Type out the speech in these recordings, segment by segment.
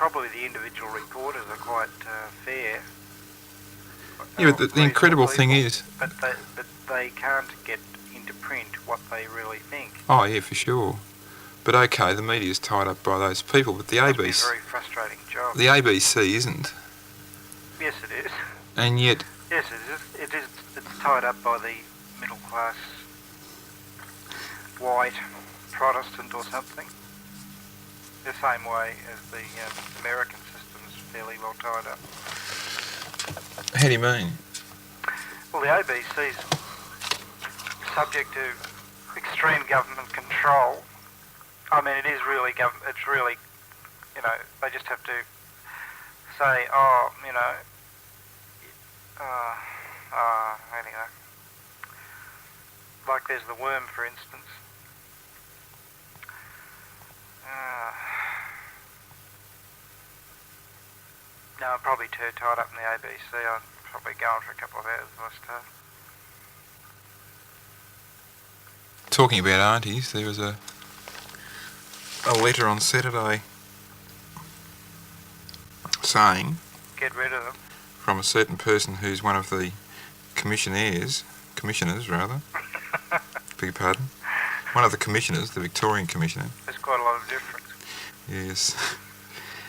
probably the individual reporters are quite fair. Yeah, but the incredible thing is... But they can't get into print what they really think. Oh, yeah, for sure. But okay, the media's tied up by those people, but the It must be a ABC... very frustrating job. The ABC isn't. Yes, it is. And yet... Yes, it is. It's tied up by the middle class, white Protestant or something. The same way as the American system is fairly well tied up. How do you mean? Well, the ABC's subject to extreme government control. I mean, it is really it's really, you know, they just have to say, oh, you know, anyway. Like there's the worm, for instance. No, I'm probably too tied up in the ABC. I'll probably go on for a couple of hours if I start. Talking about aunties, there was a letter on Saturday saying... Get rid of them. From a certain person who's one of the commissioners, beg your pardon, one of the commissioners, the Victorian Commissioner. There's quite a lot of difference. Yes.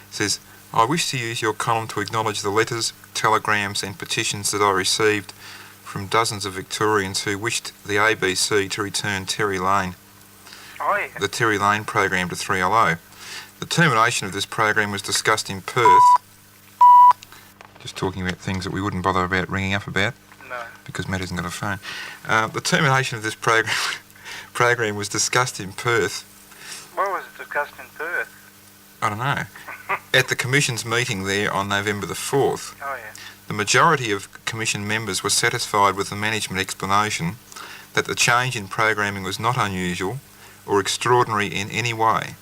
Says, I wish to use your column to acknowledge the letters, telegrams and petitions that I received from dozens of Victorians who wished the ABC to return Terry Lane, the Terry Lane program to 3LO. The termination of this program was discussed in Perth. Just talking about things that we wouldn't bother about ringing up about. No. Because Matt hasn't got a phone. The termination of this program was discussed in Perth. What was it discussed in Perth? I don't know. At the Commission's meeting there on November the 4th. Oh, yeah. The majority of Commission members were satisfied with the management explanation that the change in programming was not unusual or extraordinary in any way.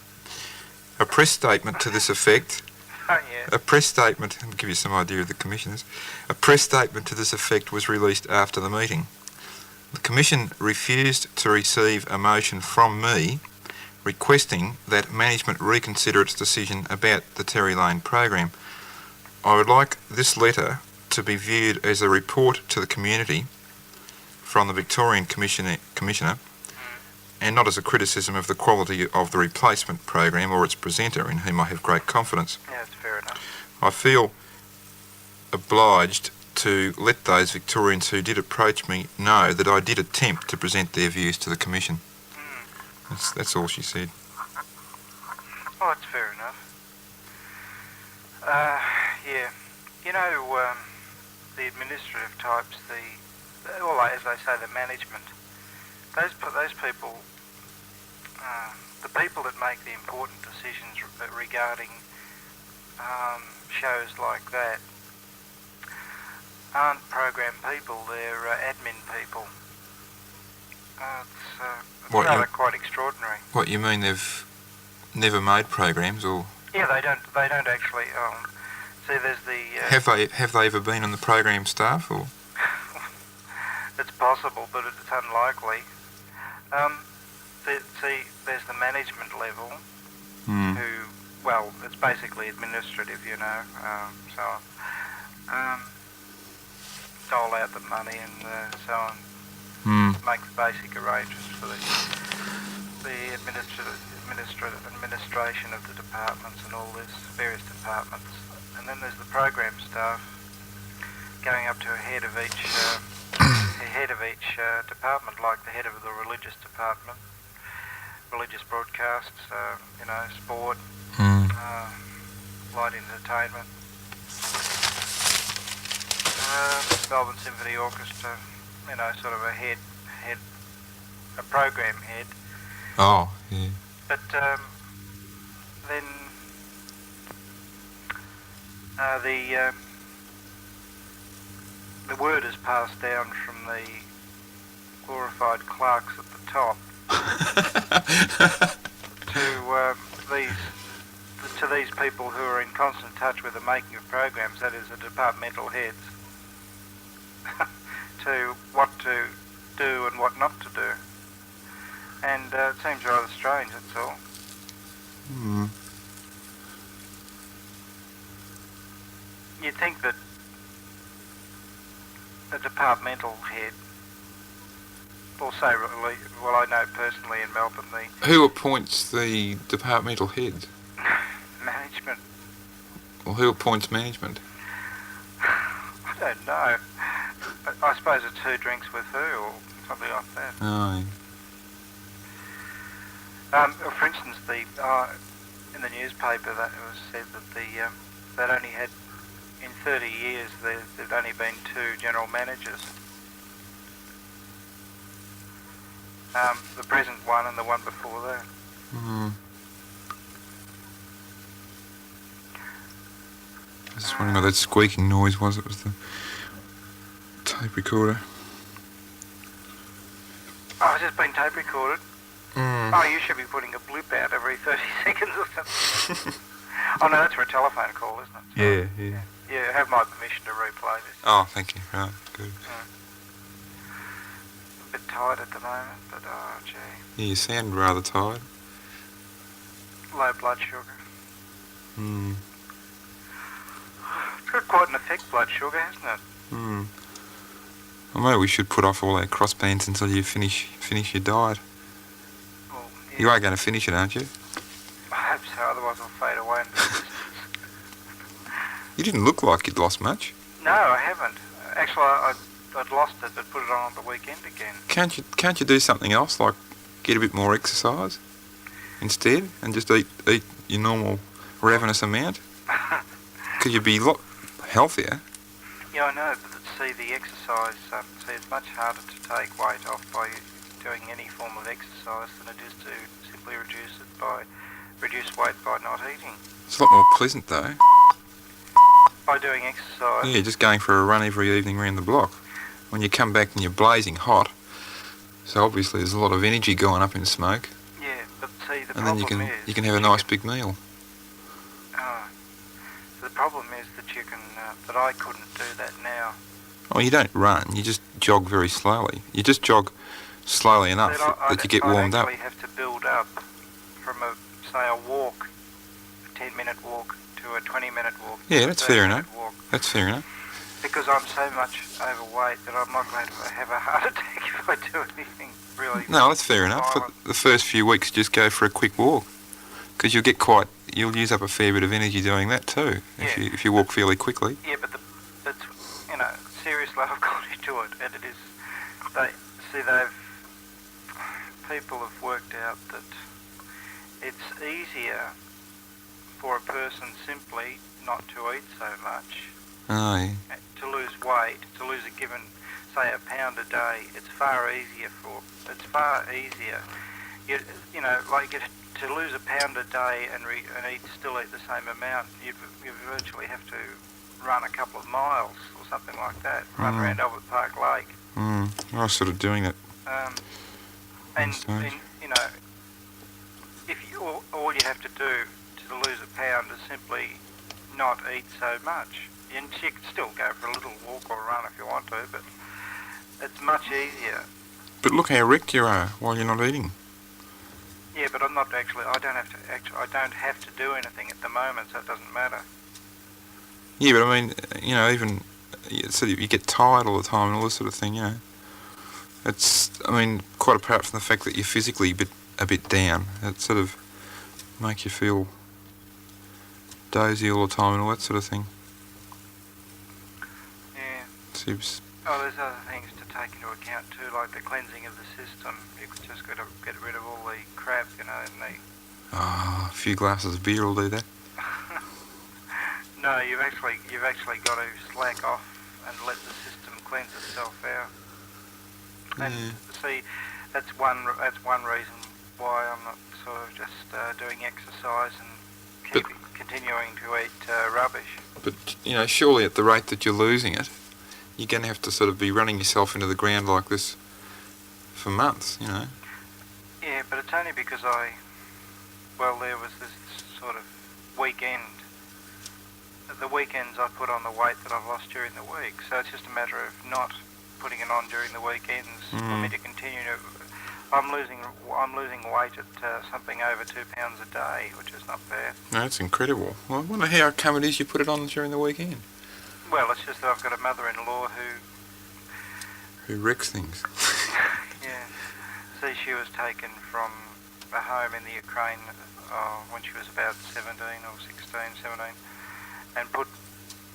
A press statement to this effect... Oh, yeah. A press statement... I'll give you some idea of the Commissioners. A press statement to this effect was released after the meeting. The Commission refused to receive a motion from me requesting that management reconsider its decision about the Terry Lane program. I would like this letter to be viewed as a report to the community from the Victorian Commissioner and not as a criticism of the quality of the replacement program or its presenter, in whom I have great confidence. Yeah, that's fair enough. I feel obliged to let those Victorians who did approach me know that I did attempt to present their views to the Commission. That's all she said. Oh, that's fair enough. Yeah. You know, the administrative types, as they say, the management, those people, the people that make the important decisions regarding shows like that aren't program people, they're admin people. It's rather quite extraordinary. What, you mean they've never made programs, or...? Yeah, they don't actually. See, there's the... Have they ever been on the program staff, or...? It's possible, but it's unlikely. There's the management level, who, well, it's basically administrative, you know, dole out the money and so on. Make the basic arrangements for the administration of the departments and all this, various departments. And then there's the program staff going up to a head of each department, like the head of the religious department, religious broadcasts, you know, sport, light entertainment, Melbourne Symphony Orchestra, you know, sort of a program head. Oh, yeah. But then the word is passed down from the glorified clerks at the top to these people who are in constant touch with the making of programs, that is the departmental heads, to what to do and what not to do. And it seems rather strange, that's all. you'd think that a departmental head, or say, well, I know personally in Melbourne, the Who appoints the departmental heads? management, Or who appoints management? I don't know. I suppose it's who drinks with who, or something like that. Oh, For instance, in the newspaper that it was said that they'd only had, in 30 years, there'd only been 2 general managers. The present one and the one before that. I was just wondering what that squeaking noise was. It was the tape recorder. Oh, it's just been tape recorded. Oh, you should be putting a blip out every 30 seconds or something. Oh no, that's for a telephone call, isn't it? So, Yeah. Yeah, have my permission to replay this. Oh, thank you. Right, good. A bit tired at the moment, but oh gee. Yeah, you sound rather tired. Low blood sugar. Hmm. It's got quite an effect, blood sugar, hasn't it? Hmm. Well, maybe we should put off all our crossbands until you finish your diet. Well, yeah. You are going to finish it, aren't you? I hope so, otherwise I'll fade away. You didn't look like you'd lost much. No, I haven't. Actually, I'd lost it, but put it on the weekend again. Can't you do something else, like get a bit more exercise instead, and just eat your normal ravenous amount? Could you be a lot healthier? Yeah, I know, but see, the exercise, it's much harder to take weight off by doing any form of exercise than it is to simply reduce weight by not eating. It's a lot more pleasant, though. By doing exercise? Yeah, just going for a run every evening around the block. When you come back and you're blazing hot, so obviously there's a lot of energy going up in smoke. Yeah, but see, the and problem then is... you can have a nice big meal. Oh, so the problem is that you can, that I couldn't do that now. Oh, you don't run, you just jog very slowly. You just jog slowly enough that you get warmed up. I'd actually have to build up from a walk, a 10-minute walk, to a 20-minute walk. Yeah, that's fair enough. Walk. That's fair enough. Because I'm so much overweight that I'm not going to have a heart attack if I do anything really. No, that's fair enough. For the first few weeks, just go for a quick walk, because you'll use up a fair bit of energy doing that too. If you walk fairly quickly. Yeah, but that's seriously, I've got into it, and it is. People have worked out that it's easier for a person simply not to eat so much. Oh, yeah. To lose weight, to lose a given, say, a pound a day, it's far easier. To lose a pound a day and still eat the same amount, you virtually have to run a couple of miles or something like that, run around Albert Park Lake. I was sort of doing that. If all you have to do to lose a pound is simply not eat so much. And you can still go for a little walk or run if you want to, but it's much easier. But look how wrecked you are while you're not eating. Yeah, but I'm not actually. I don't have to do anything at the moment, so it doesn't matter. Yeah, but I mean, even so you get tired all the time and all this sort of thing. It's. I mean, quite apart from the fact that you're physically a bit down, it sort of makes you feel dozy all the time and all that sort of thing. Yeah. Seems. Oh, there's other things to take into account too, like the cleansing of the system. You've just got to get rid of all the crap, and a few glasses of beer will do that. No, you've actually got to slack off and let the system cleanse itself out. And see, that's one reason why I'm not sort of just doing exercise and continuing to eat rubbish. But surely at the rate that you're losing it, you're going to have to sort of be running yourself into the ground like this for months, Yeah, but it's only because there was this sort of weekend. The weekends I put on the weight that I've lost during the week, so it's just a matter of not putting it on during the weekends for me to continue to. I'm losing weight at something over 2 pounds a day, which is not bad. No, that's incredible. Well, I wonder how come it is you put it on during the weekend. Well, it's just that I've got a mother-in-law Who wrecks things. yeah. See, she was taken from a home in the Ukraine when she was about 17 or 16, 17, and put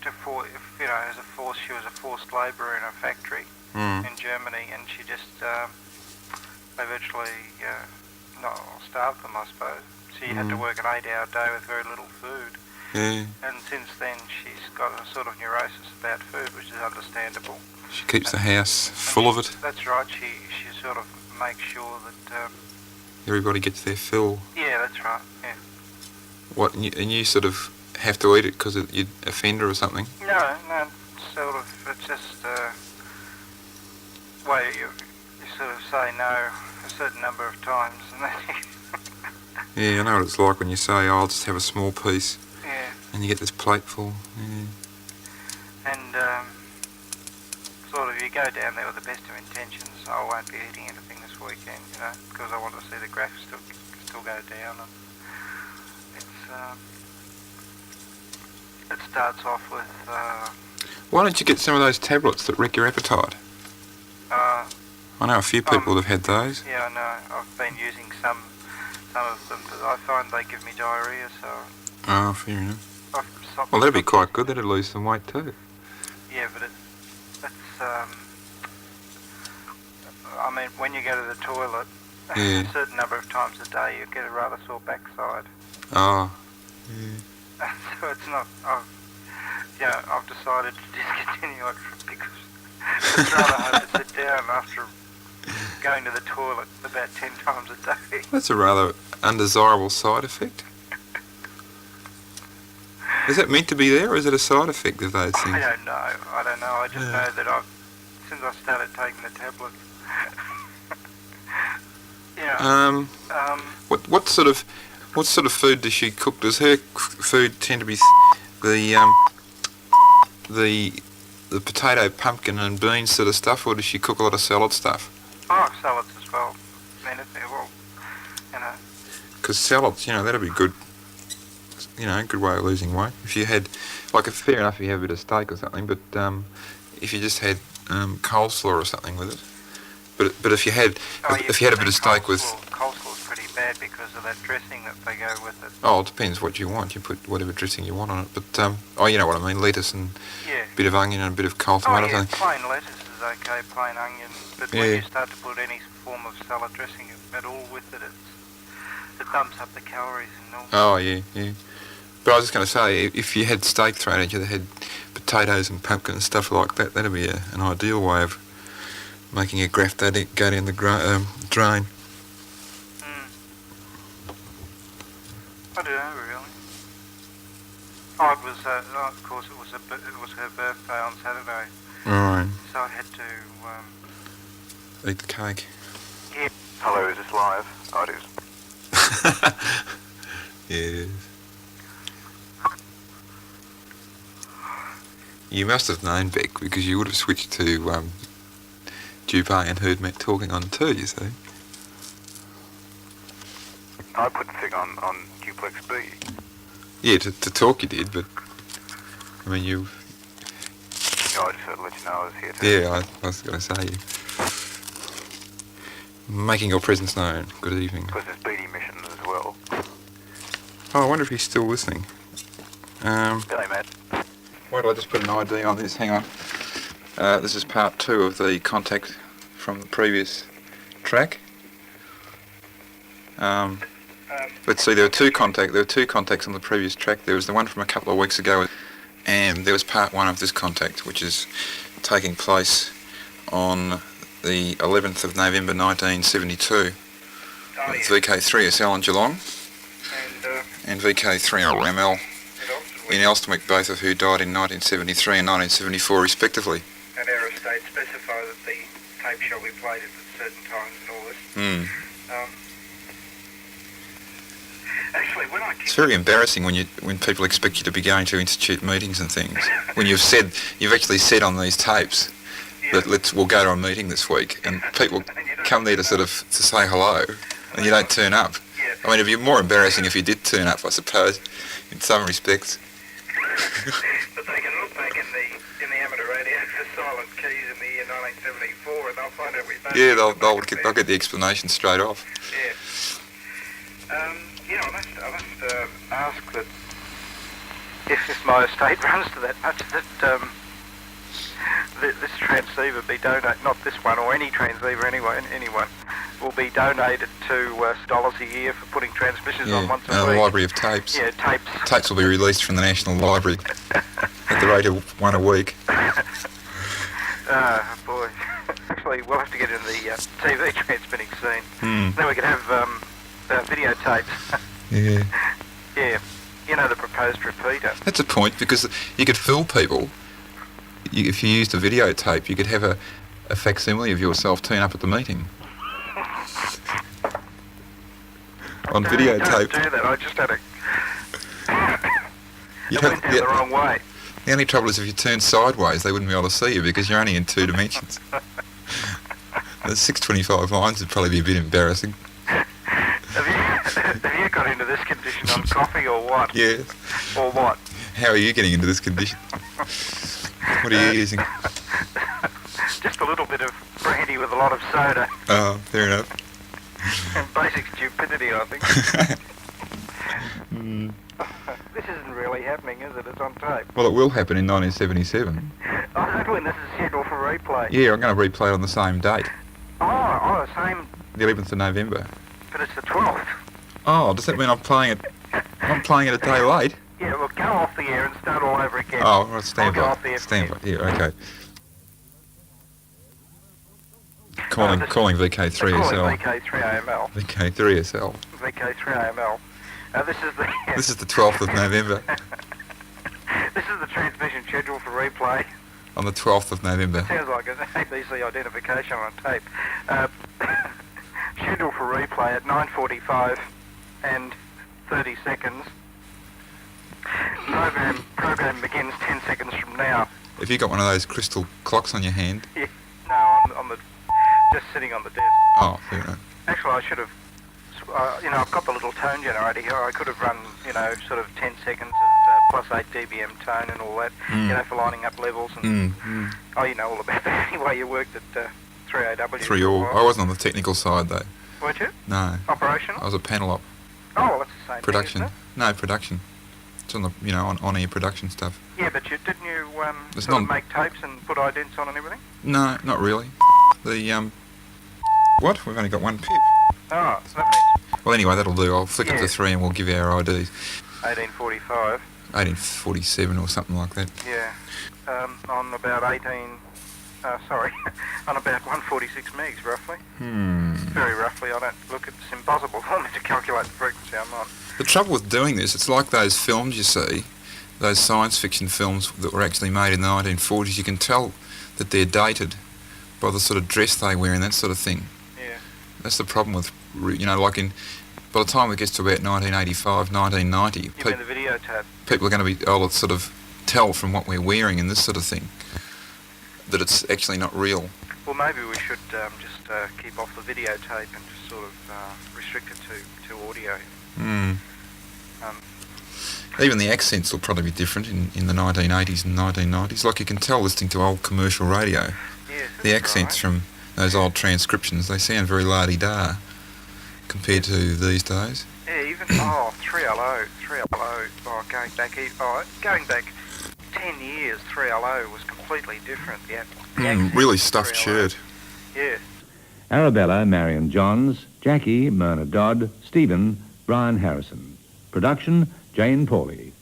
to as a force. She was a forced labourer in a factory in Germany, and she just they virtually starved them, I suppose. She had to work an 8-hour day with very little food. Yeah. And since then, she's got a sort of neurosis about food, which is understandable. She keeps the house full of it. That's right. She sort of makes sure that Everybody gets their fill. yeah, that's right. Yeah. What? And you sort of have to eat it because you'd offend her or something? No, sort of. It's just way you sort of say no a certain number of times, and then Yeah, I know what it's like when you say, "Oh, I'll just have a small piece," yeah, and you get this plate full. Yeah. and sort of you go down there with the best of intentions. I won't be eating anything this weekend, because I want to see the graph still go down, and it starts off with. Why don't you get some of those tablets that wreck your appetite? I know a few people that have had those. Yeah, I know. I've been using some of them, but I find they give me diarrhoea, so. Oh, fair enough. I've Well, that'd be quite good. That'd lose some weight too. Yeah, but it's I mean, when you go to the toilet a certain number of times a day, you get a rather sore backside. Oh. So it's not. I've decided to discontinue it because it's rather hard to sit down after going to the toilet about 10 times a day. That's a rather undesirable side effect. Is that meant to be there, or is it a side effect of those things? I don't know. I just know that since I started taking the tablets. What sort of food does she cook? Does her food tend to be the potato, pumpkin, and beans sort of stuff, or does she cook a lot of salad stuff? Oh, salads as well. Because salads, that'd be good. Good way of losing weight. If you had, fair enough, if you have a bit of steak or something, but if you just had coleslaw or something with it. But if you had a bit of steak with. Coleslaw's pretty bad because of that dressing that they go with it. Oh, it depends what you want. You put whatever dressing you want on it. But you know what I mean. Lettuce and a bit of onion and a bit of cold tomato. Oh yeah, plain lettuce is okay, plain onion. But when you start to put any form of salad dressing at all with it, it bumps up the calories and all. Oh yeah. But I was just going to say, if you had steak thrown at you that had potatoes and pumpkin and stuff like that, that'd be an ideal way of making a graft go down the drain. I don't know really. Oh, it was of course it was her birthday on Saturday. Right. So I had to eat the cake. Yeah. Hello, is this live? Oh, it is. Yes. You must have known Beck because you would have switched to Dupay and heard Matt talking on too, you see. I put the thing on Duplex B. Yeah, to talk you did, but I mean you. I just thought to let you know I was here too. Yeah, I was going to say you. Making your presence known. Good evening. Because there's BD missions as well. Oh, I wonder if he's still listening. G'day, Matt. Why did I just put an ID on this? Hang on. This is part 2 of the contact from the previous track. Let's see. There were two contacts on the previous track. There was the one from a couple of weeks ago, and there was part 1 of this contact, which is taking place on the 11th of November 1972. With VK3SL in Geelong and VK3RML in Elsternwick, both of who died in 1973 and 1974 respectively. And Aerostate specify that the tape shall be played at certain times and all this. Actually, it's very embarrassing when people expect you to be going to institute meetings and things. When you've actually said on these tapes that we'll go to a meeting this week, and people come there to say hello, and you don't turn up. I mean, it'd be more embarrassing if you did turn up, I suppose, in some respects. But they can look back in the silent keys in the year 1974, and they'll find out we don't. Yeah, they'll get the explanation straight off. Yeah. I must ask that if my estate runs to that much, that this transceiver be donated, not this one or any transceiver anyway, anyone, will be donated to $1 a year for putting transmissions on once a and week. a library of tapes. Yeah, tapes. Tapes will be released from the National Library at the rate of one a week. Oh, boy. Actually, we'll have to get into the TV transmitting scene. Then we could have videotapes. Yeah. Yeah. The proposed repeater. That's a point, because you could fool people. If you used a videotape, you could have a facsimile of yourself turn up at the meeting. On videotape. Don't do that. I just had a... You went down the wrong way. The only trouble is if you turn sideways, they wouldn't be able to see you because you're only in 2 dimensions. The 625 lines would probably be a bit embarrassing. Have you got into this condition on coffee or what? Yes. Or what? How are you getting into this condition? What are you using? Just a little bit of brandy with a lot of soda. Oh, fair enough. And basic stupidity, I think. This isn't really happening, is it? It's on tape. Well, it will happen in 1977. Oh, is that when this is scheduled for replay? Yeah, I'm going to replay it on the same date. Oh, the same. The 11th of November. But it's the 12th. Oh, does that mean I'm playing it a day late? Yeah, well, go off the air and start all over again. Oh, right, stand I'll go by. off the air. Stand by. Yeah, okay. Calling VK3SL. Calling VK3AML. VK3SL. VK3AML. This is the 12th of November. This is the transmission schedule for replay. On the 12th of November. Sounds like an ABC identification on tape. Schedule for replay at 9:45 and 30 seconds. Program begins 10 seconds from now. Have you got one of those crystal clocks on your hand? Yeah, no, on the just sitting on the desk. Oh, fair enough. Actually, I should have. I've got the little tone generator here. I could have run, sort of 10 seconds of +8 dBm tone and all that, for lining up levels and. Oh, you know all about that. Anyway, you worked at 3AW. 3AW. I wasn't on the technical side though. Weren't you? No. Operational? I was a panel op. Oh, well, that's the same production. thing, isn't it? No, production. It's on the on-air production stuff. Yeah, but didn't you It's sort of not- make tapes and put idents on and everything? No, not really. The what? We've only got one pip. Oh, so that means Well, anyway, that'll do. I'll flick up Yeah. to 3 and we'll give our IDs. 1845. 1847 or something like that. Yeah. On about on about 146 megs, roughly. Very roughly. I don't look. It's impossible for me to calculate the frequency I'm on. The trouble with doing this, it's like those films you see, those science fiction films that were actually made in the 1940s. You can tell that they're dated by the sort of dress they wear and that sort of thing. Yeah. That's the problem with, by the time it gets to about 1985, 1990, You mean the videotape? people are going to be able to sort of tell from what we're wearing and this sort of thing that it's actually not real. Well, maybe we should just keep off the videotape and just sort of restrict it to audio. Even the accents will probably be different in the 1980s and 1990s. Like you can tell listening to old commercial radio, Yes, the that's accents right. from those old transcriptions, they sound very la-di-da compared to these days. Yeah, even 3LO. Going back 10 years, 3LO was completely different. The accent Really of stuffed 3LO. shirt. Yeah. Arabella, Marion Johns, Jackie, Myrna Dodd, Stephen, Brian Harrison. Production, Jane Pawley.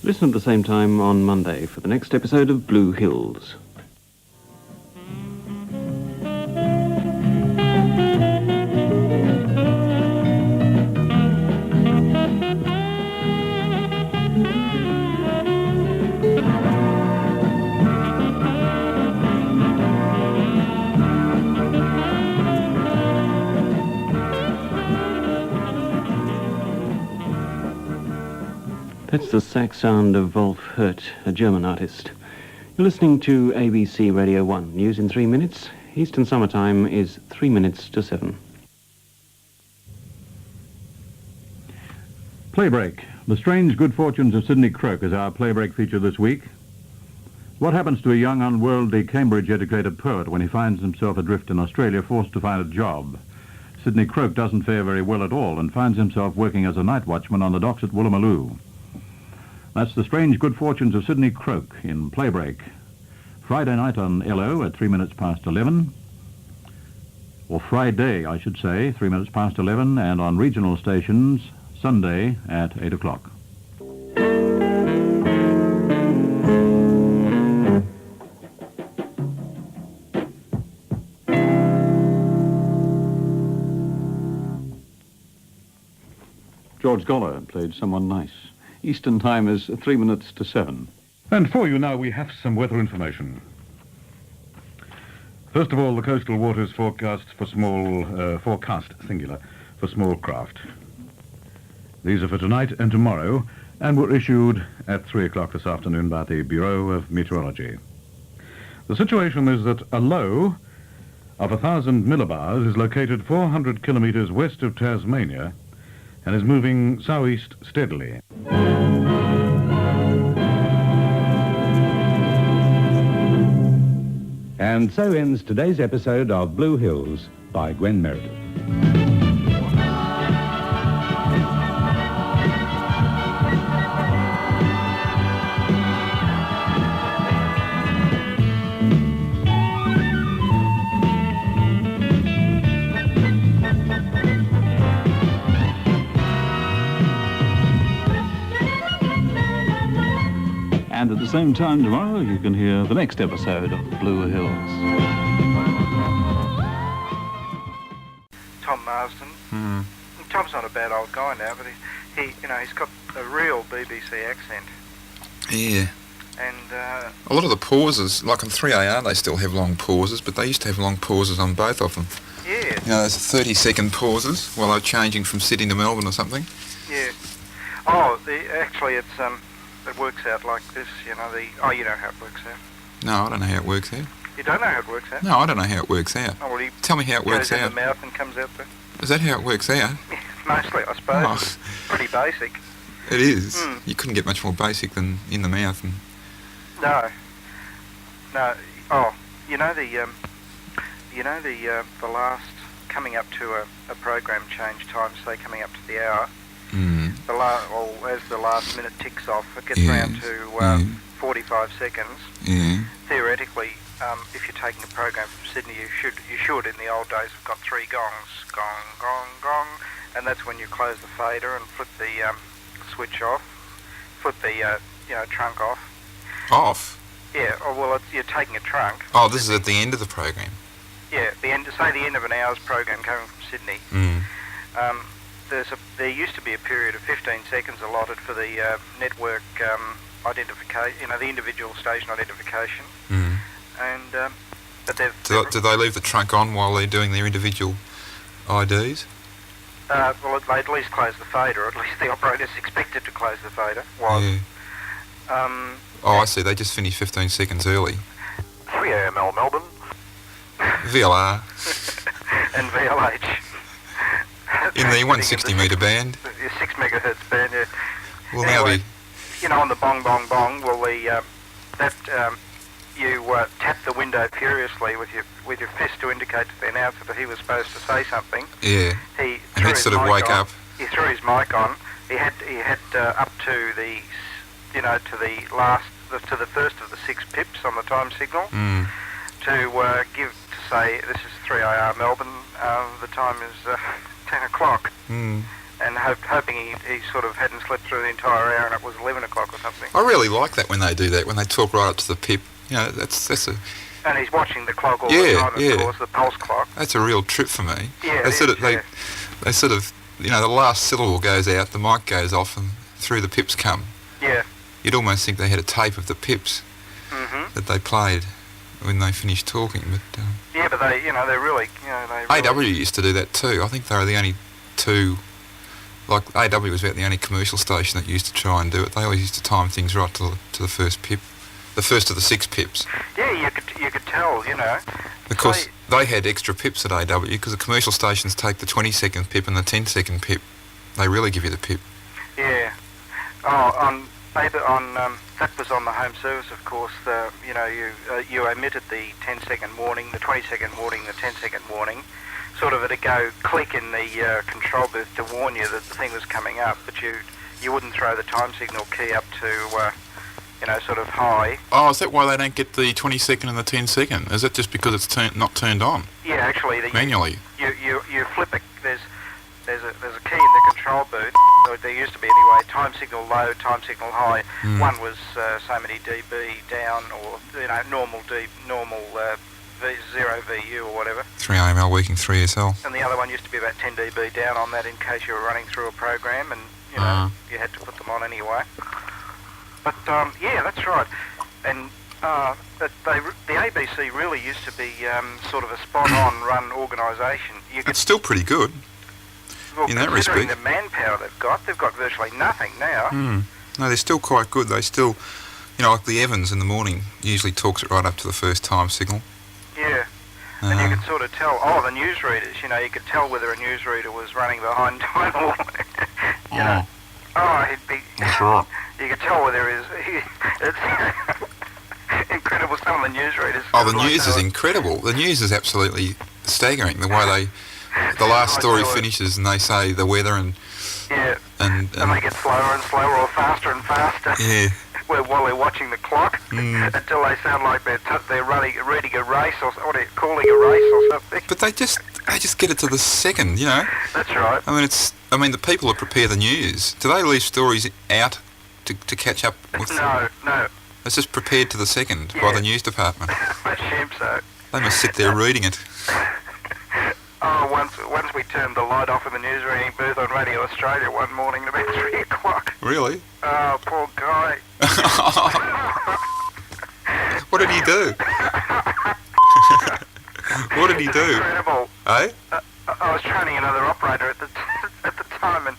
Listen at the same time on Monday for the next episode of Blue Hills. That's the sax sound of Wolf Hurt, a German artist. You're listening to ABC Radio 1. News in 3 minutes. Eastern Summertime is 3 minutes to 7. Playbreak. The Strange Good Fortunes of Sidney Croak is our Playbreak feature this week. What happens to a young, unworldly, Cambridge-educated poet when he finds himself adrift in Australia, forced to find a job? Sidney Croke doesn't fare very well at all and finds himself working as a night watchman on the docks at Woolloomooloo. That's the strange good fortunes of Sidney Croke in Playbreak. Friday night on LO at 3 minutes past 11. Or Friday, I should say, 3 minutes past 11, and on regional stations, Sunday at 8 o'clock. George Goller played Someone Nice. Eastern time is 3 minutes to 7. And for you now, we have some weather information. First of all, the coastal waters forecast for forecast singular, for small craft. These are for tonight and tomorrow, and were issued at 3 o'clock this afternoon by the Bureau of Meteorology. The situation is that a low of 1,000 millibars is located 400 kilometers west of Tasmania and is moving southeast steadily. And so ends today's episode of Blue Hills by Gwen Meredith. And at the same time tomorrow, you can hear the next episode of Blue Hills. Tom Marsden. Tom's not a bad old guy now, but he's got a real BBC accent. Yeah. And A lot of the pauses, like on 3AR, they still have long pauses, but they used to have long pauses on both of them. yeah, You know, those 30-second pauses while they're changing from Sydney to Melbourne or something. yeah. Oh, actually, it works out like this. You know how it works out. No, I don't know how it works out. You don't know how it works out? No, I don't know how it works out. Oh, well, he Tell me how it works goes in out. the mouth and comes out the... Is that how it works out? Yeah, mostly, I suppose. Oh. It's pretty basic. It is. Mm. You couldn't get much more basic than in the mouth. And No. Oh, the last, coming up to a program change time, say coming up to the hour, as the last minute ticks off, it gets round to 45 seconds. yeah, Theoretically, if you're taking a program from Sydney, you should in the old days have got 3 gongs, gong, gong, gong, and that's when you close the fader and flip the switch off, flip the trunk off. off. Yeah, you're taking a trunk. Oh, this is at the end of the program. Yeah, the end of an hour's program coming from Sydney. There used to be a period of 15 seconds allotted for the network identification, the individual station identification. And but Do they leave the trunk on while they're doing their individual IDs? well, they at least close the fader, or at least the operator's expected to close the fader. Yeah. Oh, I see. They just finished 15 seconds early. 3AML Melbourne. VLR and VLH. in the 160 metre band. The 6 megahertz band. Yeah. Will Anyway, now be. on the bong bong bong, you tap the window furiously with your fist to indicate to the announcer that he was supposed to say something. Yeah. He And he'd sort of wake up. He threw his mic on. He had up to the to the first of the 6 pips on the time signal to say this is 3AR Melbourne. The time is 10 o'clock. And hoping he sort of hadn't slept through the entire hour and it was 11 o'clock or something. I really like that when they do that, when they talk right up to the pip. That's a... And he's watching the clock all the time, of course, the pulse clock. That's a real trip for me. Yeah, they sort of, the last syllable goes out, the mic goes off, and through the pips come. Yeah. You'd almost think they had a tape of the pips that they played when they finished talking. But yeah, but they really. AW used to do that too. I think they were the only two. Like AW was about the only commercial station that used to try and do it. They always used to time things right to the first pip, the first of the 6 pips. Yeah, you could tell, Of course, they had extra pips at AW because the commercial stations take the 20-second pip and the 10-second pip. They really give you the pip. Yeah. Oh, that was on the home service, of course. You omitted the 10-second warning, the 20-second warning, the 10-second warning. Sort of it'd go click in the control booth to warn you that the thing was coming up, but you wouldn't throw the time signal key up to sort of high. Oh, is that why they don't get the 20-second and the 10-second? Is that just because it's not turned on? Yeah, actually, manually. You flip it. There's a key in the control booth. Or there used to be anyway. Time signal low, time signal high. One was so many dB down, or normal 0 VU or whatever. 3 AML working 3 SL. And the other one used to be about 10 dB down on that in case you were running through a program, and you had to put them on anyway. But yeah, that's right. And the ABC really used to be sort of a spot-on run organisation. It's still pretty good. Well, in that considering respect. The manpower they've got virtually nothing now. No, they're still quite good. They still, like the Evans in the morning usually talks it right up to the first time signal. Yeah. And you could sort of tell, the newsreaders, you could tell whether a newsreader was running behind time or, he'd be... That's right. You could tell whether it's incredible, some of the newsreaders. Oh, the news is incredible. The news is absolutely staggering, the way the last story finishes and they say the weather and they get slower and slower or faster and faster. Yeah. While they're watching the clock until they sound like they're reading a race or calling a race or something. But they just get it to the second, That's right. I mean the people that prepare the news, do they leave stories out to catch up with? No. It's just prepared to the second by the news department. I assume so. They must sit there reading it. Once we turned the light off in the news reading booth on Radio Australia one morning at about 3 o'clock. Really? Oh, poor guy. What did he do? What did he do? Incredible. Eh? I was training another operator at the time, and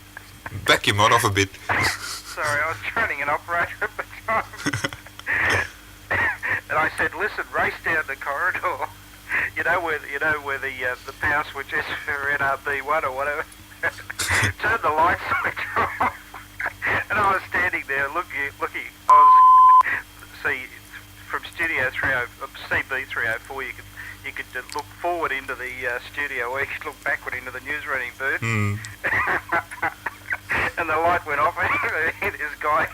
back your mod off a bit. Sorry, I was training an operator at the time, and I said, "Listen, race down the corridor. You know where the power switch is for NRB1 or whatever. Turn the light switch off." And I was standing there looking. I was from Studio 30, CB 304. You could look forward into the studio, or you could look backward into the news reading booth. And the light went off, and hit this guy.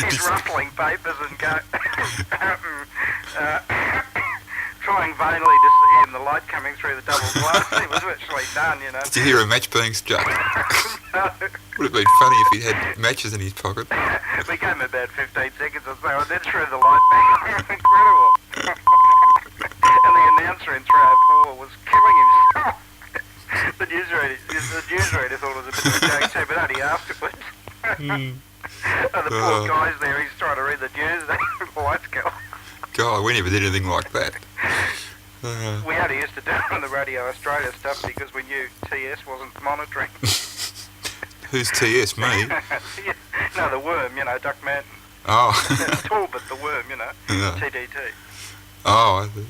He's rustling papers and trying vainly to see him, the light coming through the double glass. He was virtually done, Did you hear a match being struck? No. Would have been funny if he'd had matches in his pocket. We gave him about 15 seconds or so, and then threw the light back. Incredible. And the announcer in 304 was killing himself. The newsreader thought it was a bit of a joke too, but only afterwards. And the poor guy's there, he's trying to read the news, and the lights go off. God, we never did anything like that. We only used to do it on the Radio Australia stuff because we knew TS wasn't monitoring. Who's TS? Me? No, the worm, Duck Mountain. Oh. Tall, but the worm, Yeah. TDT. Oh, I see.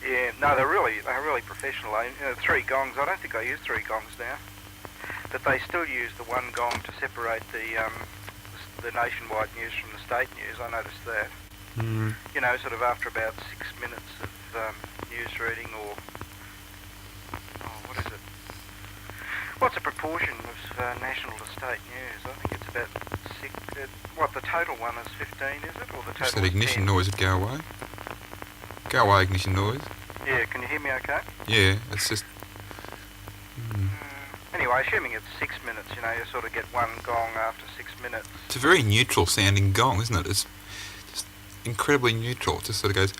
Yeah, no, they're really professional. 3 gongs. I don't think I use 3 gongs now, but they still use the 1 gong to separate the nationwide news from the state news. I noticed that. Sort of after about 6 minutes of news reading, or what is it? What's the proportion of national to state news? I think it's about 6. The total one is 15, is it, or the total? What's that ignition 10? noise at Go Away? Go Away ignition noise. Yeah, can you hear me okay? Yeah, it's just... Anyway, assuming it's 6 minutes, you sort of get 1 gong after 6 minutes. It's a very neutral sounding gong, isn't it? It's just incredibly neutral. It just sort of goes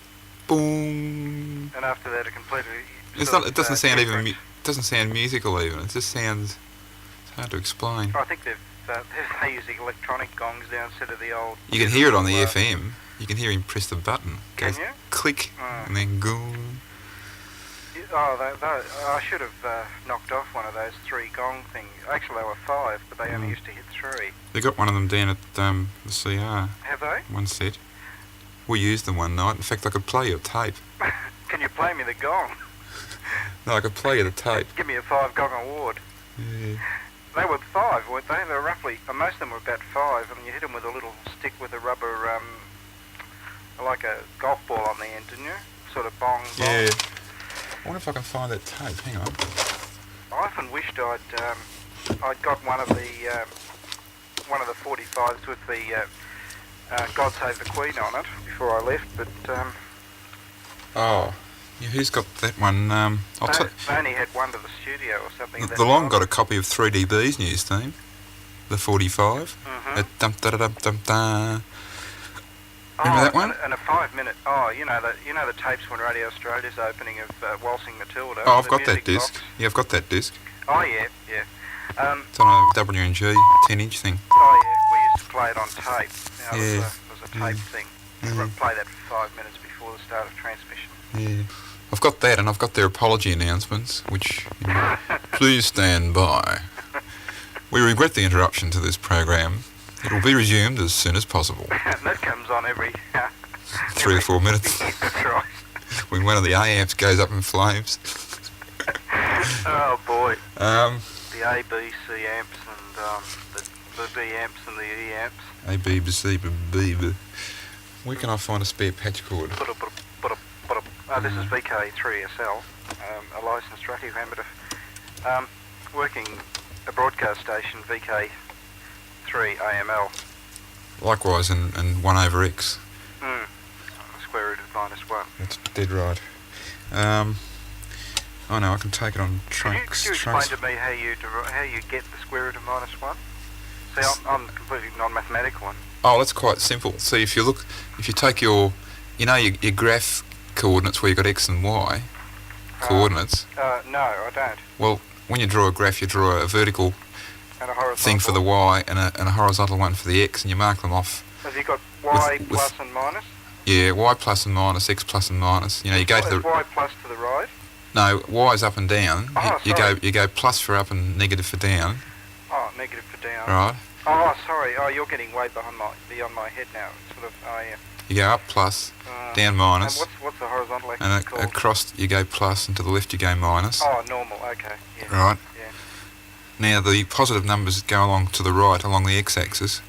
boom. And after that, it completely... It doesn't sound different. even... It doesn't sound musical even. It just sounds... It's hard to explain. I think they're using electronic gongs now instead of the old... You can hear it on the FM. You can hear him press the button. Can Goes you? Click, and then boom. I should have knocked off one of those 3 gong things. Actually, they were 5, but they only used to hit 3. They got one of them down at the CR. Have they? One set. We used them one night. In fact, I could play your tape. Can you play me the gong? No, I could play you the tape. Give me a 5 gong award. Yeah. They were 5, weren't they? They were roughly, most of them were about 5, and you hit them with a little stick with a rubber, like a golf ball on the end, didn't you? Sort of bong, bong. Yeah. I wonder if I can find that tape. Hang on. I often wished I'd got one of the 45s with the God Save the Queen on it before I left, but Oh, yeah, who's got that one? they only had one to the studio or something. at that The Long time. got a copy of 3DB's news theme, the 45. Mhm. Dum-da-da-dum-dum-da. Remember that one? And a 5-minute. Oh, you know the tapes when Radio Australia's opening of Waltzing Matilda. Oh, I've the got that music disc. box. Yeah, I've got that disc. Oh yeah. It's on a W&G 10-inch thing. Oh yeah. We used to play it on tape. You know, Yeah. it was a tape thing. We'd play that for 5 minutes before the start of transmission. Yeah. I've got that, and I've got their apology announcements, which, please stand by. We regret the interruption to this program. It will be resumed as soon as possible. That comes on every 3 or 4 minutes. That's right. When one of the A amps goes up in flames. Oh boy. The The A, B, C amps and the B amps and the E amps. A, B, B, C, B, B, B. Where can I find a spare patch cord? This is VK3SL, a licensed radio amateur, working a broadcast station, VK3AML. Likewise, and 1 over X. Square root of -1. That's dead right. Oh no, I can take it on trunks. Can you explain to me how you get the square root of -1? See, I'm completely non-mathematical one. Oh, that's quite simple. See, if you take your graph coordinates where you've got X and Y coordinates. No, I don't. Well, when you draw a graph, you draw a vertical And a horizontal thing for the Y and a horizontal one for the X, and you mark them off. Have you got Y with- plus and minus? Yeah, Y plus and minus, X plus and minus. You go to Is the... Y plus to the right? No, Y is up and down. Oh, you sorry. go plus for up and negative for down. Oh, negative for down. Right. Oh, sorry. Oh, you're getting way beyond my head now. Sort of. Oh, yeah. You go up plus, down minus, And what's the horizontal axis and called? across you go plus, and to the left you go minus. Oh, normal. Okay. Yeah. Right. Yeah. Now the positive numbers go along to the right along the x-axis,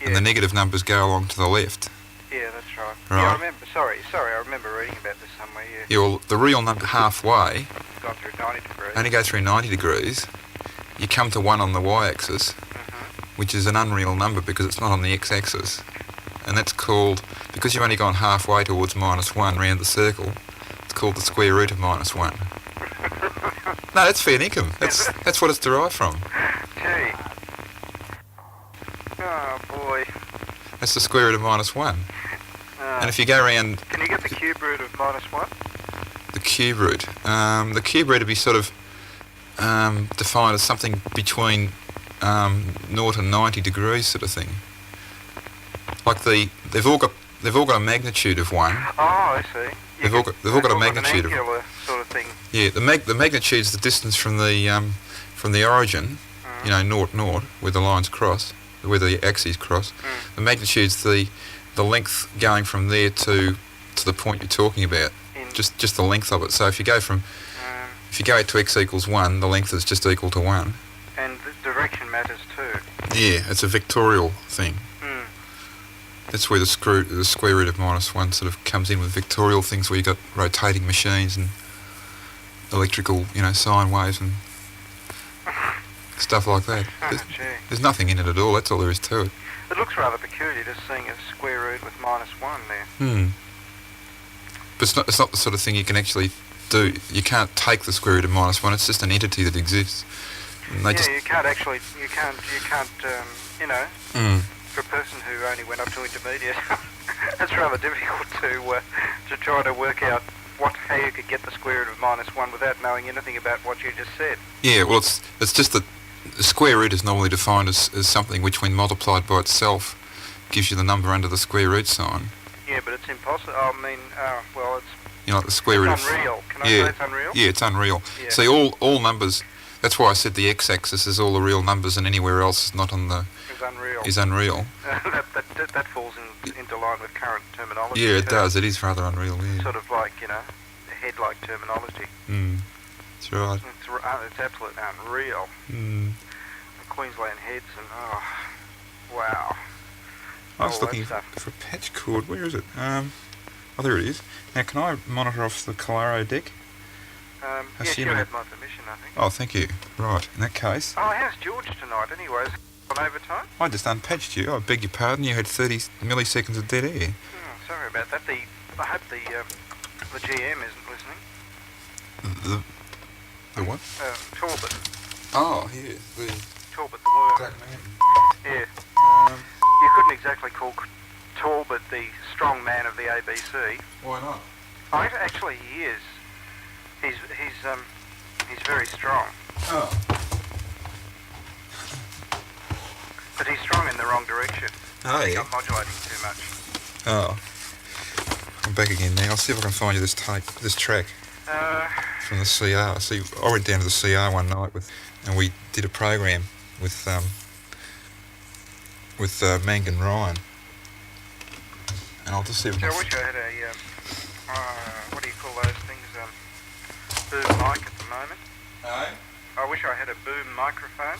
and the negative numbers go along to the left. Yeah, that's right. Right. Yeah, I remember. Sorry. I remember reading about this somewhere. Yeah. Yeah, well, the real number halfway It's gone through 90 degrees. only go through 90 degrees. You come to 1 on the y-axis, which is an unreal number because it's not on the x-axis. And that's called, because you've only gone halfway towards -1 round the circle, it's called the square root of -1. No, that's fair income. That's what it's derived from. Gee. Oh boy. That's the square root of -1. And if you go around Can you get the cube root of -1? the cube root would be sort of defined as something between 0 and 90 degrees sort of thing. Like they've all got a magnitude of 1. Oh, I see. They've all got a magnitude an of... angular sort of thing. Yeah, the magnitude's the distance from the origin, 0, 0, where the lines cross, where the axes cross. The magnitude's the length going from there to the point you're talking about. Just the length of it. So if you go to x equals 1, the length is just equal to 1. And the direction matters too. Yeah, it's a vectorial thing. That's where the square root of -1 sort of comes in with vectorial things, where you've got rotating machines and electrical, sine waves and stuff like that. There's nothing in it at all. That's all there is to it. It looks rather peculiar just seeing a square root with -1 there. But it's not the sort of thing you can actually do. You can't take the square root of -1. It's just an entity that exists. And they You can't, for a person who only went up to intermediate, it's rather difficult to try to work out how you could get the square root of -1 without knowing anything about what you just said. Yeah, well, it's just that the square root is normally defined as something which, when multiplied by itself, gives you the number under the square root sign. Yeah, but it's impossible. I mean, well, it's Like the square root it's unreal. Can I say it's unreal? Yeah, it's unreal. Yeah. See, all numbers. That's why I said the x-axis is all the real numbers, and anywhere else is not on the. It's unreal. Is unreal. that falls into line with current terminology. Yeah, it too. does. It is rather unreal. Yeah. Sort of like, head-like terminology. That's right. It's absolutely unreal. Mm. The Queensland heads and, wow. I was All that looking stuff. for a patch cord. Where is it? Oh, there it is. Now, can I monitor off the Calaro deck? Yes, you have my permission, I think. Oh, thank you. Right, in that case, Oh, how's George tonight anyway? Is it on overtime? I just unpatched you. I beg your pardon. You had 30 milliseconds of dead air. Oh, sorry about that. I hope the GM isn't listening. The what? Talbot. Oh, yeah, the Talbot the worm. Black Man. Yeah. You couldn't exactly call Talbot the strong man of the ABC. Why not? Oh, actually, he is. He's very strong. Oh. But he's strong in the wrong direction. Oh, I think yeah. I'm modulating too much. Oh. I'm back again now. I'll see if I can find you this track from the CR. See, I went down to the CR one night and we did a program with Mang and Ryan. And I'll just see if I I can... wish I had a, what do you call those things, boom mic at the moment. No? I wish I had a boom microphone.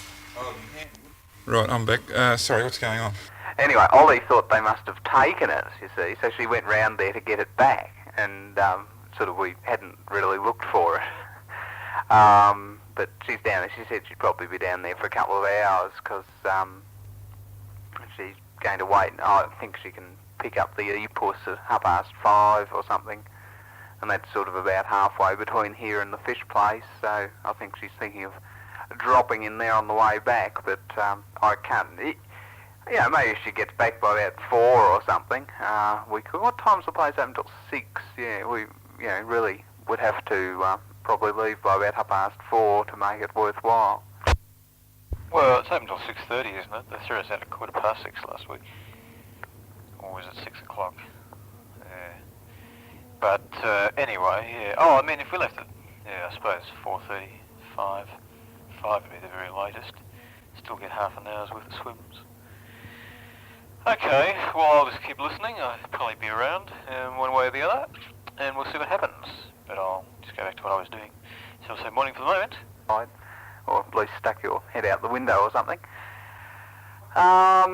Right, I'm back. Sorry, what's going on? Anyway, Ollie thought they must have taken it, you see, so she went round there to get it back, and we hadn't really looked for it. But she's down there. She said she'd probably be down there for a couple of hours because she's going to wait. I think she can pick up the e-puss at 5:30 or something, and that's sort of about halfway between here and the fish place, so I think she's thinking of dropping in there on the way back, but I can't... Yeah, maybe if she gets back by about 4 or something, we could... What time's the place open till 6? Yeah, we really would have to probably leave by about 4:30 to make it worthwhile. Well, it's open till 6:30, isn't it? They threw us out at 6:15 last week. Or was it 6 o'clock? Yeah. But anyway, yeah. Oh, I mean, if we left it, yeah, I suppose 4:30, 5 would be the very latest. Still get half an hour's worth of swims. Okay, well, I'll just keep listening. I'll probably be around one way or the other, and we'll see what happens. But I'll just go back to what I was doing. So I'll say morning for the moment. Or at least stuck your head out the window or something. Yeah,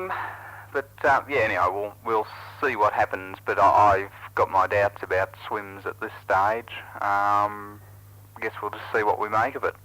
anyway, we'll see what happens, but I've got my doubts about swims at this stage. I guess we'll just see what we make of it.